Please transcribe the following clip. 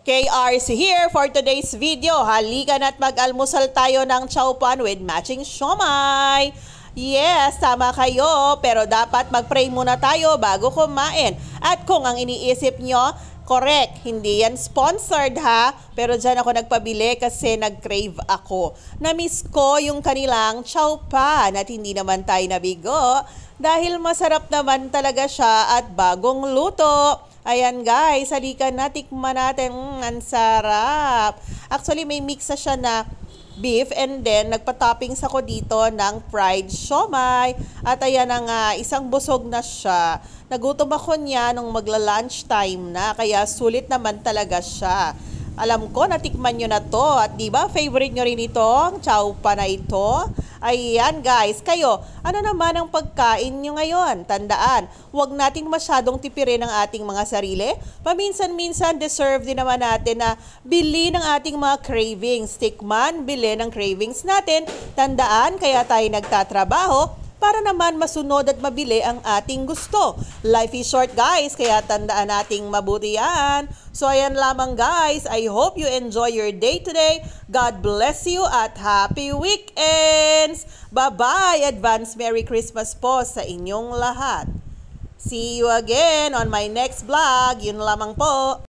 KRC here for today's video. Halika na't mag-almusal tayo ng chow pan with matching siomai. Yes, tama kayo, pero dapat mag-pray muna tayo bago kumain. At kung ang iniisip nyo, correct, hindi yan sponsored ha, pero dyan ako nagpabili kasi nag-crave ako. Na-miss ko yung kanilang chow pan at hindi naman tayo nabigo dahil masarap naman talaga siya at bagong luto. Ayan guys, halika na, tikman natin. Ang sarap. Actually, may mixa siya na beef and then nagpa-toppings ako dito ng fried siomai. At ayan na nga, isang busog na siya. Nagutom ako niya nung magla-lunch time na, kaya sulit naman talaga siya. Alam ko, natikman nyo na to. At diba, favorite nyo rin ito, ang chow pan na ito. Ayan guys, kayo, ano naman ang pagkain nyo ngayon? Tandaan, huwag nating masyadong tipirin ang ating mga sarili. Paminsan-minsan, deserve din naman natin na bili ng ating mga cravings. Tikman, bili ng cravings natin. Tandaan, kaya tayo nagtatrabaho para naman masunod at mabili ang ating gusto. Life is short guys, kaya tandaan nating mabuti yan. So ayan lamang guys, I hope you enjoy your day today. God bless you at happy weekends! Bye-bye! Advance Merry Christmas po sa inyong lahat. See you again on my next vlog. Yun lamang po.